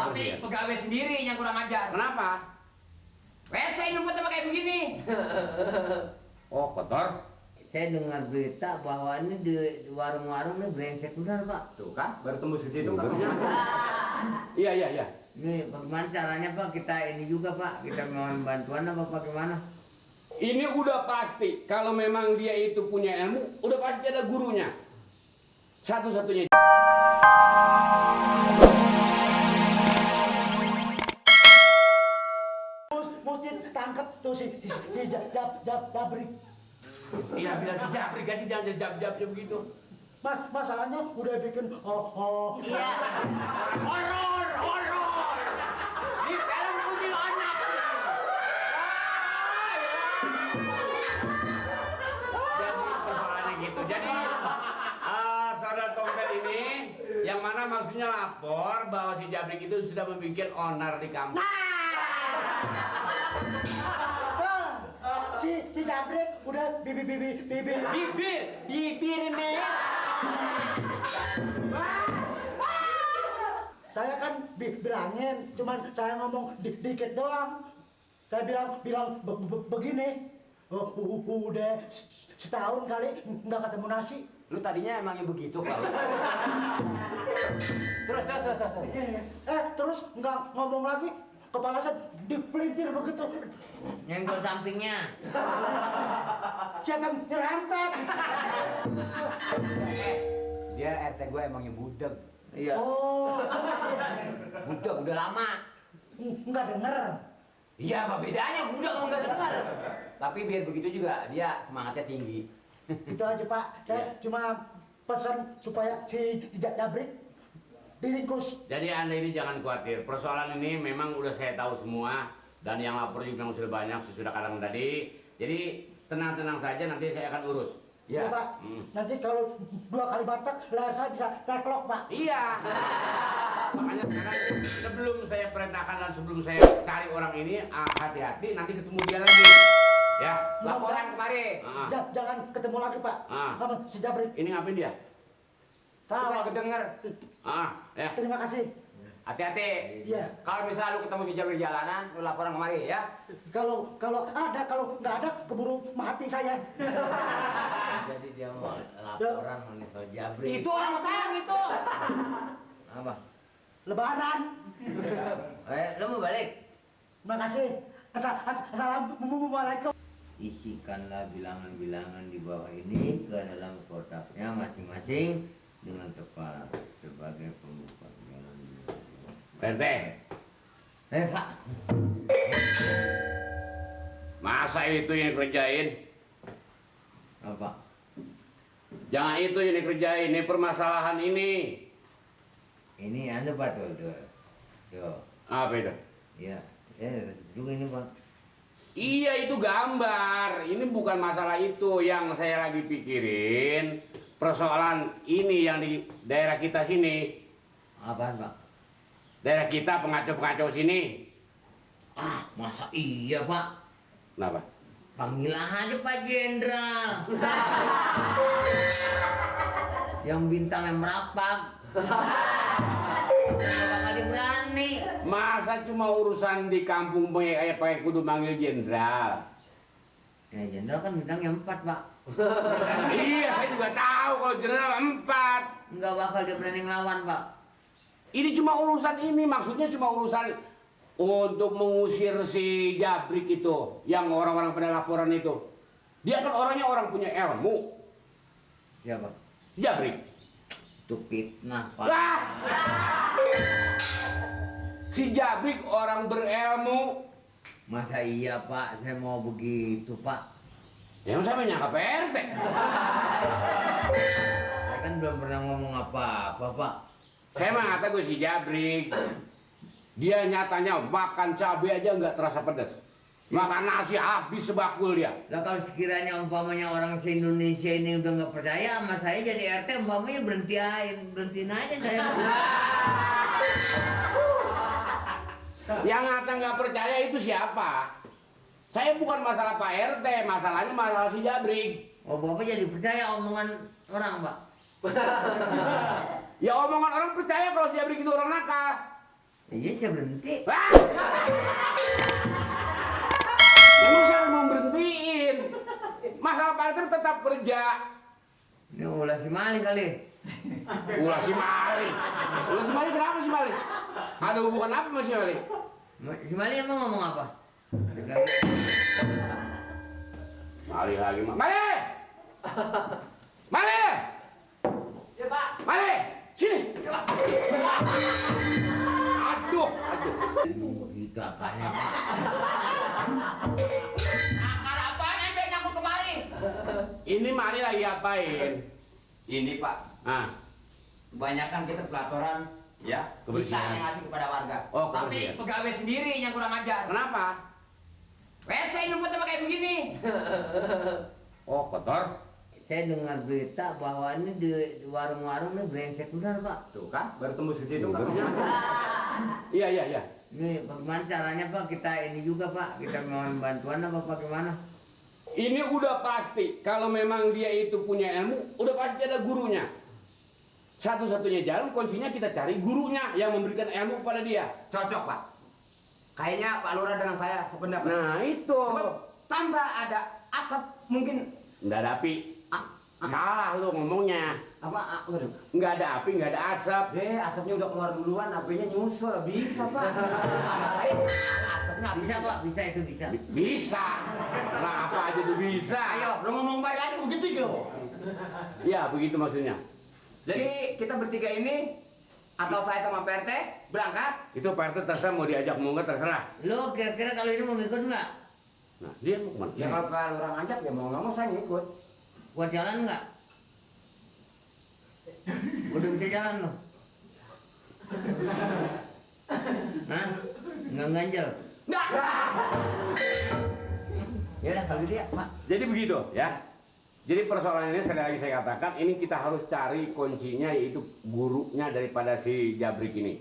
Tapi pegawai sendiri yang kurang ajar. Kenapa? WC nyumput sama kayak begini. Oh, kotor. Saya dengar berita bahwa ini di warung-warung ini brengsek benar, Pak. Tuh kan, baru tembus ke situ katanya. Iya. Ini bagaimana caranya, Pak? Kita ini juga, Pak. Kita mohon bantuan apa bagaimana? Ini udah pasti, kalau memang dia itu punya ilmu, udah pasti ada gurunya. Satu-satunya. Mesti tangkap tuh si Jabrik. Iya, bilang si Jabrik aja jangan jab-jab begitu. Masalahnya udah bikin Iya. Horor. Di film kuntilanak. Jadi persoalannya gitu. Jadi saudara Tongkat ini, yang mana maksudnya lapor bahwa si Jabrik itu sudah membuat onar di kampung. si Jabrik udah bibir merah. Saya kan bilangin, cuman saya ngomong dikit doang. Saya bilang begini. Udah setahun kali nggak ketemu nasi. Lu tadinya emangnya begitu kalau. Terus. Terus nggak ngomong lagi. Kepala saya dipelintir begitu. Nyenggol sampingnya. Siapa yang nyerempet? Dia RT gue emangnya budeg. Iya. Oh, Budeg udah lama. nggak denger. Iya, apa bedanya budeg sama nggak dengar. Tapi biar begitu juga dia semangatnya tinggi. Gitu aja, Pak. Saya cuma pesan supaya si Jabrik diringkus. Jadi Anda ini jangan khawatir. Persoalan ini memang udah saya tahu semua. Dan yang lapor juga memang sudah banyak, sudah kadang tadi. Jadi tenang-tenang saja, nanti saya akan urus. Ya, Pak. Nanti kalau 2 kali batak, leher saya bisa teklok, Pak. Iya. Makanya sekarang sebelum saya perintahkan dan sebelum saya cari orang ini, hati-hati nanti ketemu dia lagi. Ya, Laporan kemari. Jangan ketemu lagi, Pak. Sama si Jabrik. Ini ngapain dia? Tahu agak denger. Ya. Terima kasih. Hati-hati. Iya. Kalau misalnya lu ketemu si Jabrik di jalanan, lu laporan kemari ya. Kalau nggak ada, keburu mati saya. Jadi dia mau laporan mengenai soal Jabrik. Itu orang Mataram itu. Apa? Lebaran. Lo mau balik? Terima kasih. Assalamualaikum. Isikanlah bilangan-bilangan di bawah ini ke dalam kotaknya masing-masing dengan tepat sebagai pembuka jalan. RT, Pak. masa itu yang kerjain? Apa? Jangan itu yang dikerjain, ini permasalahan ini. Ini Anda Pak tuh. Apa itu? Ya, saya juga ini Pak. Iya itu gambar, ini bukan masalah itu yang saya lagi pikirin. Persoalan ini yang di daerah kita sini. Apaan Pak? Daerah kita pengacau-pengacau sini. Masa iya Pak? Kenapa? Panggil aja Pak Jenderal. Yang bintangnya merapat. Gak bakal berani. Masa cuma urusan di kampung kayak pakai kudu manggil jenderal? Ya Jenderal kan bintangnya 4 Pak. Iya saya juga tahu kalau jenderal 4. Nggak bakal dia berani ngelawan Pak. Ini cuma urusan ini, maksudnya cuma urusan untuk mengusir si Jabrik itu, yang orang-orang pada laporan itu. Dia kan orangnya orang punya ilmu. Siapa? Si Jabrik. Itu fitnah Pak. Lah! Si Jabrik orang berilmu. Masa iya Pak, saya mau begitu Pak. Yang saya menyangka PRT. Saya kan belum pernah ngomong apa-apa Pak. Saya mah kata gue si Jabrik. Dia nyatanya makan cabai aja nggak terasa pedas. Makan nasi habis sebakul dia. Lah kalau sekiranya umpamanya orang se-Indonesia ini udah nggak percaya sama saya jadi RT, umpamanya berhentiin aja saya. Yang ngata nggak percaya itu siapa? Saya bukan masalah Pak RT, masalahnya masalah si Jabrik. Oh Bapak jadi percaya omongan orang Pak? Ya omongan orang percaya kalau si Jabrik itu orang nakal. Iya saya berhenti. Lah! Emang siapa mau berhentiin? Masalah Pak RT tetap kerja. Ini ulah si Mali kali. Ulah si Mali. Ulah si Mali kenapa si Mali? Ada hubungan apa sama si Mali? Si Mali emang ngomong apa? Mali lagi, Mali! Mali! Ya Pak. Mali! Sini! Aduh! Gitu akarnya Pak. Akar apaan yang nyangkut kemari? Ini Mali lagi apain? Ini Pak, Ah, kebanyakan kita pelatoran ya, Kebersihan. kita yang ngasih kepada warga. Oh, Tapi kebersihan. pegawai sendiri yang kurang ajar. kenapa? WC nyumputnya kayak begini. Oh, kotor. Saya dengar berita bahwa ini di warung-warung ini brengsek benar Pak. Tuh kan, baru tembus ke situ kan. Iya, iya, iya. Ini bagaimana caranya Pak? Kita ini juga Pak, kita mohon bantuan apa bagaimana? Ini udah pasti, kalau memang dia itu punya ilmu, udah pasti ada gurunya. Satu-satunya jalan, kuncinya kita cari gurunya yang memberikan ilmu kepada dia. Cocok Pak. Kayaknya Pak Lurah dengan saya sependapat. Nah, itu. Sebab tambah ada asap mungkin Nggak ada api. Salah lu ngomongnya. apa? Waduh. Nggak ada api, nggak ada asap. Asapnya udah keluar duluan, apinya nyusul. Bisa Pak. Sama saya asapnya Bisa Pak, bisa itu bisa. Bisa. Nah, apa aja tuh bisa. Ayo, lo ngomong baik lagi begitu yo. Ya, begitu maksudnya. Jadi kita bertiga ini atau saya sama PRT berangkat. Itu Pak RT terserah mau diajak mau nggak terserah. Lo kira-kira kalau ini mau ikut nggak? Nah, dia mau kemana? Ya kalau Pak Lurah ngajak ya mau nggak mau saya ngikut. Buat jalan nggak? Udah bisa jalan lo? Hah? Nggak ganjel? Nggak. Ya udah kalau gitu ya Pak. Jadi begitu ya. Jadi persoalan ini sekali lagi saya katakan ini kita harus cari kuncinya yaitu gurunya daripada si Jabrik ini.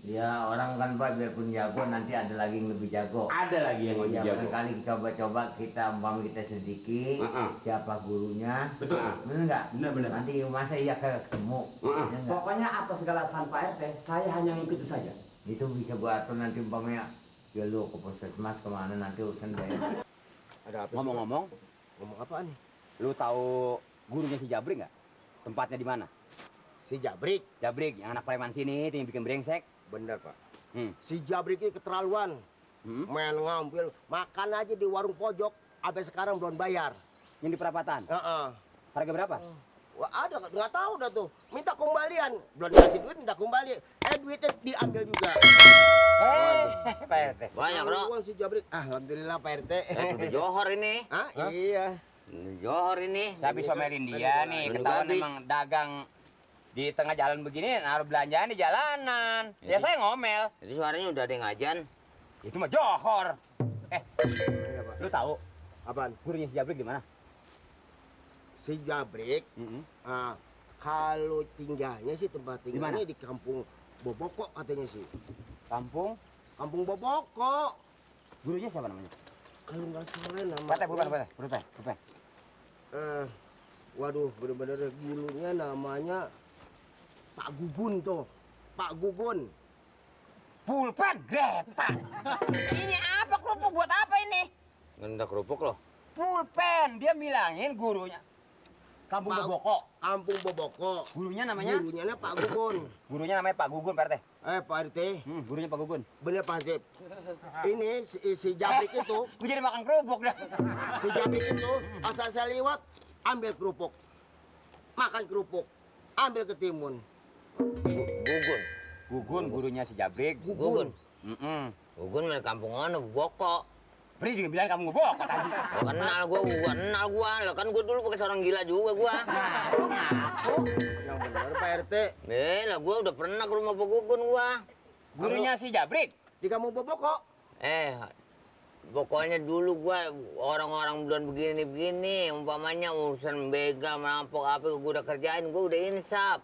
Ya orang kan Pak biarpun jago nanti ada lagi yang lebih jago. Ada lagi yang lebih Ya jago. kali kita coba-coba kita umpama kita sedikit siapa gurunya. Betul. Bener nggak? Benar-benar. Nanti masa iya ketemu. Ya nggak? Pokoknya apa segala saran Pak RT, saya hanya ngikut saja. Itu bisa gua atur nanti umpamanya ya lu ke puskesmas kemana nanti urusan deh. Ada apa? Ngomong-ngomong, Ngomong apaan nih? lu tahu gurunya si Jabrik nggak? Tempatnya di mana? Si Jabrik, Jabrik, yang anak preman sini, itu yang bikin brengsek. bener Pak. Hmm. Si Jabrik ini keterlaluan. Hmm? Main ngambil, makan aja di warung pojok, sampai sekarang belum bayar. Yang di perapatan. Heeh. Harga berapa? Wah ada, nggak tahu dah tuh. Minta kembalian, belum dikasih duit minta kembali. Duitnya diambil juga. Pak RT. Banyak bro. Keterlaluan si Jabrik. Alhamdulillah Pak RT. Udah johor ini. Hah? Iya. Johor ini. Saya bisa melin dia nih, Minum ketahuan habis. emang dagang di tengah jalan begini, naruh belanjaan di jalanan. Ya saya ngomel. Itu suaranya udah ada yang ngajan. Itu mah johor. Iya, Pak. Lu tahu Apaan? gurunya si Jabrik di mana? Si Jabrik, kalau tinggalnya sih tempat Di mana? tinggalnya di kampung Boboko katanya sih. Kampung. Kampung Boboko. Gurunya siapa namanya? Kalau nggak salah nama. Berapa? Waduh, bener-bener gurunya namanya Pak Gugun tuh. Pak Gugun. Pulpen Greta. Ini apa kerupuk buat apa ini? Nggak kerupuk loh. Pulpen. Dia bilangin gurunya. Kampung Pak- Boboko. Kampung Boboko. Gurunya namanya? Gurunya Pak Gugun. Gurunya namanya Pak Gugun, Pak RT. Pak RT, Gurunya Pak Gugun. bener Pak Zip. Ini si Jabrik itu, Gue jadi makan kerupuk dah. si Jabrik itu asal saya lewat, ambil kerupuk. Makan kerupuk, ambil ketimun. Gugun. Gugun gurunya si Jabrik. Gugun. Gugun dari kampung mana? Boko. Pri juga bilang kamu ngebok tadi. Kenal gua. Lah kan gua dulu pakai seorang gila juga gua. Yang bener Pak RT, Lah gua udah pernah ke rumah Pak Gugun gua. Gurunya si Jabrik. di kampung Boboko. Pokoknya dulu gua orang-orang belum begini-begini, umpamanya urusan begal, merampok apa gua udah kerjain, gua udah insaf.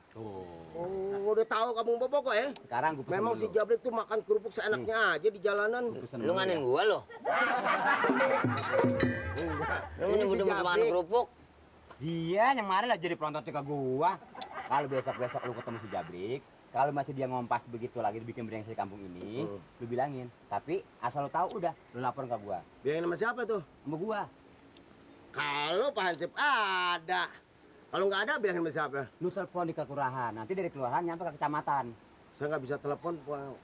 Oh, udah tahu kampung Boboko ya? Sekarang gue pesen Memang si dulu. Jabrik tuh makan kerupuk seenaknya aja di jalanan. Lu nganin gua loh. Lu Ini si nyebut makan Jabrik. kerupuk. Dia yang kemarin lah jadi penonton ke gua. Kalau besok-besok lu ketemu si Jabrik, kalau masih dia ngompas begitu lagi bikin brengsek di kampung ini, lu bilangin. Tapi asal lu tahu udah, lu lapor ke gua. Bilangin sama siapa tuh? Sama gua. Kalau Pak Hansip ada. Kalau nggak ada, bilangin sama siapa? Lu telepon di kelurahan, nanti dari kelurahan nyampe ke kecamatan. Saya nggak bisa telepon, Pak.